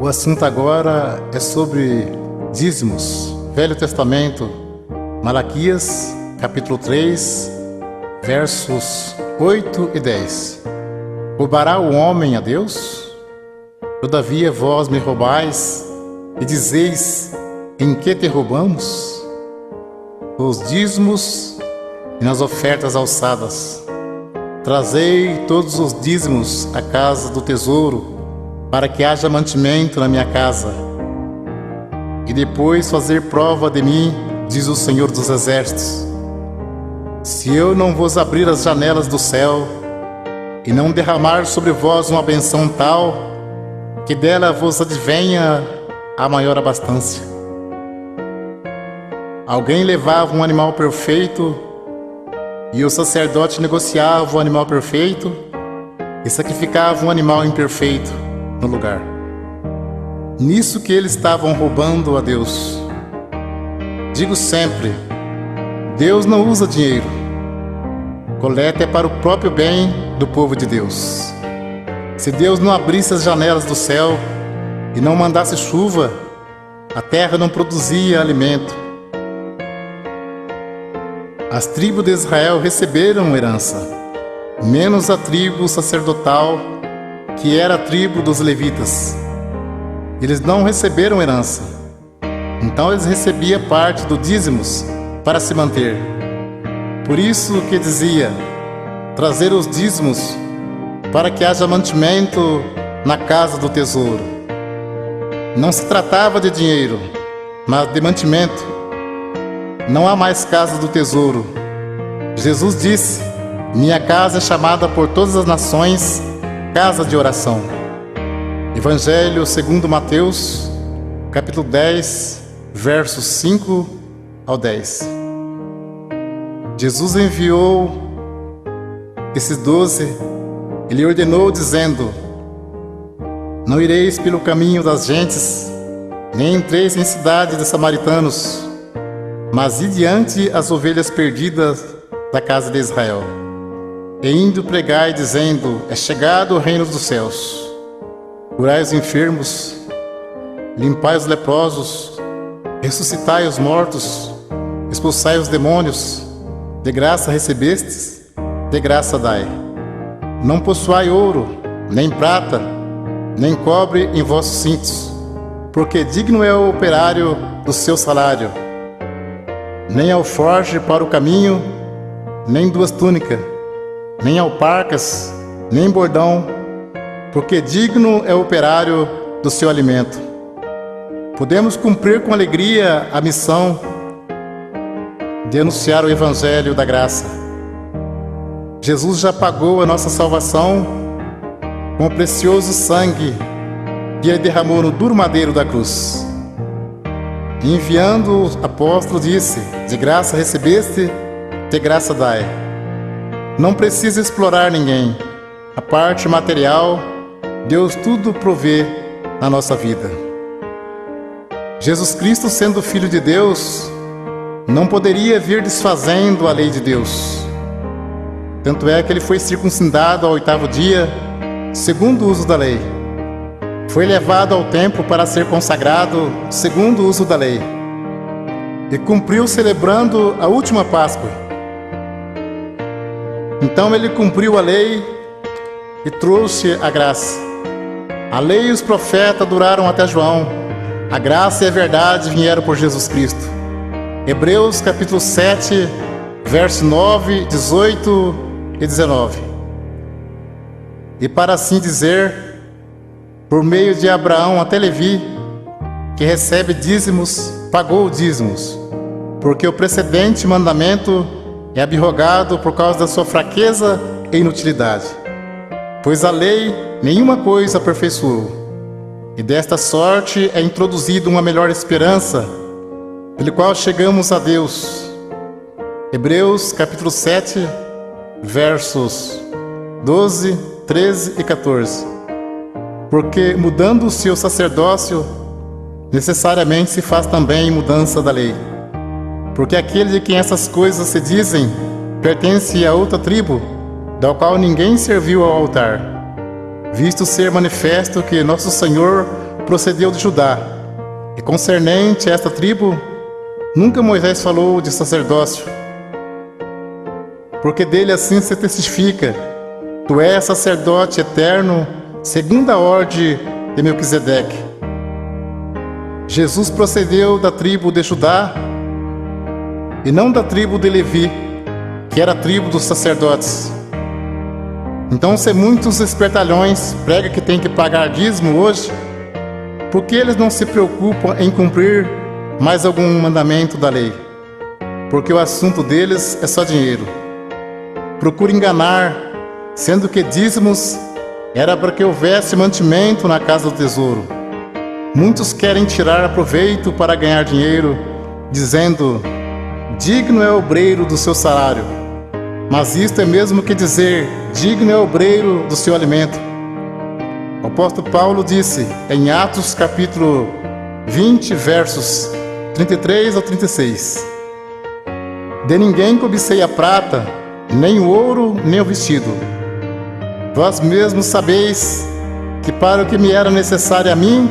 O assunto agora é sobre dízimos. Velho Testamento, Malaquias, capítulo 3, versos 8 e 10. Roubará o homem a Deus? Todavia vós me roubais e dizeis: em que te roubamos? Nos dízimos e nas ofertas alçadas. Trazei todos os dízimos à casa do tesouro, para que haja mantimento na minha casa. E depois fazer prova de mim, diz o Senhor dos Exércitos, se eu não vos abrir as janelas do céu e não derramar sobre vós uma benção tal, que dela vos advenha a maior abastança. Alguém levava um animal perfeito e o sacerdote negociava o animal perfeito e sacrificava um animal imperfeito no lugar. Nisso que eles estavam roubando a Deus. Digo sempre, Deus não usa dinheiro. Coleta é para o próprio bem do povo de Deus. Se Deus não abrisse as janelas do céu e não mandasse chuva, a terra não produzia alimento. As tribos de Israel receberam herança, menos a tribo sacerdotal, que era a tribo dos levitas. Eles não receberam herança, então eles recebiam parte do dízimos para se manter. Por isso que dizia, trazer os dízimos para que haja mantimento na casa do tesouro. Não se tratava de dinheiro, mas de mantimento. Não há mais casa do tesouro. Jesus disse, minha casa é chamada por todas as nações casa de oração. Evangelho segundo Mateus, capítulo 10, versos 5 ao 10. Jesus enviou esses 12, ele ordenou dizendo, não ireis pelo caminho das gentes, nem entreis em cidade de samaritanos, mas ide diante as ovelhas perdidas da casa de Israel. E indo pregai, dizendo, é chegado o reino dos céus. Curai os enfermos, limpai os leprosos, ressuscitai os mortos, expulsai os demônios. De graça recebestes, de graça dai. Não possuai ouro, nem prata, nem cobre em vossos cintos, porque digno é o operário do seu salário. Nem alforje para o caminho, nem duas túnicas, nem alparcas, nem bordão, porque digno é o operário do seu alimento. Podemos cumprir com alegria a missão de anunciar o Evangelho da graça. Jesus já pagou a nossa salvação com o precioso sangue que ele derramou no duro madeiro da cruz. Enviando o apóstolo disse, de graça recebeste, de graça dai. Não precisa explorar ninguém. A parte material, Deus tudo provê na nossa vida. Jesus Cristo, sendo Filho de Deus, não poderia vir desfazendo a lei de Deus. Tanto é que ele foi circuncidado ao 8º dia, segundo o uso da lei. Foi levado ao templo para ser consagrado, segundo o uso da lei. E cumpriu celebrando a última Páscoa. Então ele cumpriu a lei e trouxe a graça. A lei e os profetas duraram até João. A graça e a verdade vieram por Jesus Cristo. Hebreus capítulo 7, verso 9, 18 e 19. E para assim dizer, por meio de Abraão até Levi, que recebe dízimos, pagou dízimos, porque o precedente mandamento é abrogado por causa da sua fraqueza e inutilidade. Pois a lei nenhuma coisa aperfeiçoou, e desta sorte é introduzida uma melhor esperança, pelo qual chegamos a Deus. Hebreus capítulo 7, versos 12, 13 e 14. Porque mudando-se o sacerdócio, necessariamente se faz também mudança da lei. Porque aquele de quem essas coisas se dizem pertence a outra tribo, da qual ninguém serviu ao altar, visto ser manifesto que nosso Senhor procedeu de Judá, e concernente a esta tribo, nunca Moisés falou de sacerdócio, porque dele assim se testifica: tu és sacerdote eterno, segundo a ordem de Melquisedeque. Jesus procedeu da tribo de Judá, e não da tribo de Levi, que era a tribo dos sacerdotes. Então, se muitos espertalhões pregam que tem que pagar dízimo hoje, por que eles não se preocupam em cumprir mais algum mandamento da lei? Porque o assunto deles é só dinheiro. Procura enganar, sendo que dízimos era para que houvesse mantimento na casa do tesouro. Muitos querem tirar proveito para ganhar dinheiro, dizendo: digno é o obreiro do seu salário. Mas isto é mesmo que dizer: digno é o obreiro do seu alimento. O apóstolo Paulo disse em Atos capítulo 20, versos 33 ao 36: de ninguém cobicei a prata, nem o ouro, nem o vestido. Vós mesmos sabeis que para o que me era necessário a mim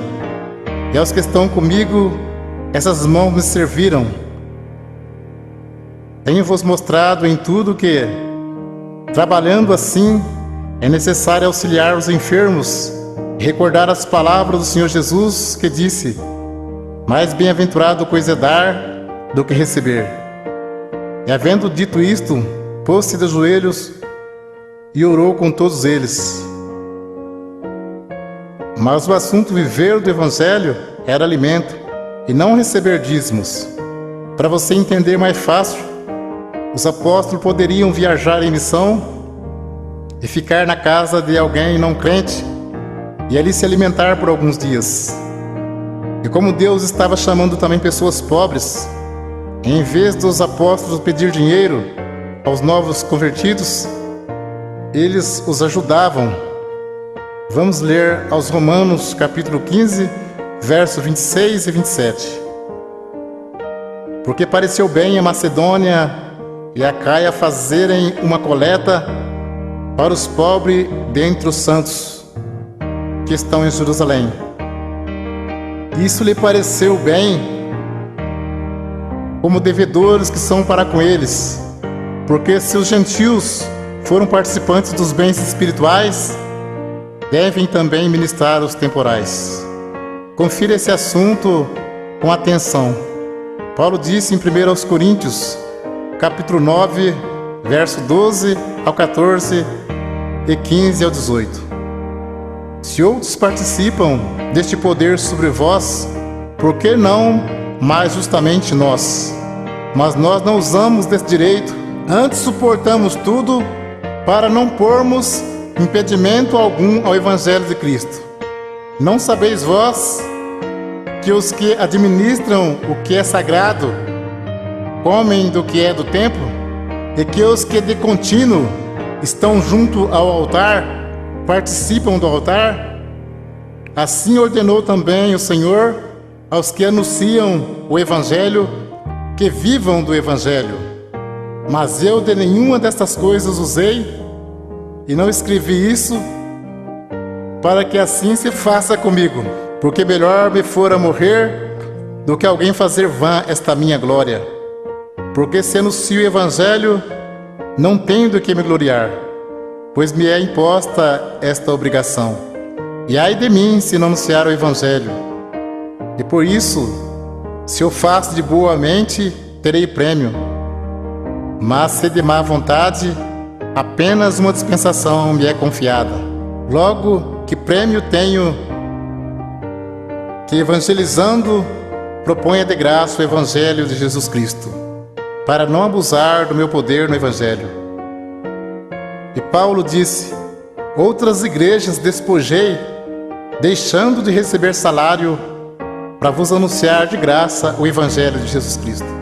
e aos que estão comigo, essas mãos me serviram. Tenho-vos mostrado em tudo que, trabalhando assim, é necessário auxiliar os enfermos e recordar as palavras do Senhor Jesus, que disse: mais bem-aventurado coisa é dar do que receber. E havendo dito isto, pôs-se de joelhos e orou com todos eles. Mas o assunto viver do Evangelho era alimento, e não receber dízimos. Para você entender mais fácil, os apóstolos poderiam viajar em missão e ficar na casa de alguém não crente e ali se alimentar por alguns dias. E como Deus estava chamando também pessoas pobres, em vez dos apóstolos pedir dinheiro aos novos convertidos, eles os ajudavam. Vamos ler aos Romanos capítulo 15, versos 26 e 27. Porque pareceu bem a Macedônia e a Caia fazerem uma coleta para os pobres dentre os santos que estão em Jerusalém. Isso lhe pareceu bem, como devedores que são para com eles, porque se os gentios foram participantes dos bens espirituais, devem também ministrar os temporais. Confira esse assunto com atenção. Paulo disse em 1 Coríntios, capítulo 9, verso 12 ao 14 e 15 ao 18. Se outros participam deste poder sobre vós, por que não mais justamente nós? Mas nós não usamos desse direito, antes suportamos tudo para não pormos impedimento algum ao Evangelho de Cristo. Não sabeis vós que os que administram o que é sagrado comem do que é do templo, e que os que de contínuo estão junto ao altar participam do altar? Assim ordenou também o Senhor aos que anunciam o Evangelho que vivam do Evangelho. Mas eu de nenhuma destas coisas usei, e não escrevi isso para que assim se faça comigo, porque melhor me fora morrer do que alguém fazer vã esta minha glória. Porque se anuncio o Evangelho, não tenho do que me gloriar, pois me é imposta esta obrigação. E ai de mim se não anunciar o Evangelho. E por isso, se eu faço de boa mente, terei prêmio. Mas se de má vontade, apenas uma dispensação me é confiada. Logo, que prêmio tenho que, evangelizando, proponha de graça o Evangelho de Jesus Cristo, para não abusar do meu poder no Evangelho. E Paulo disse: outras igrejas despojei, deixando de receber salário, para vos anunciar de graça o Evangelho de Jesus Cristo.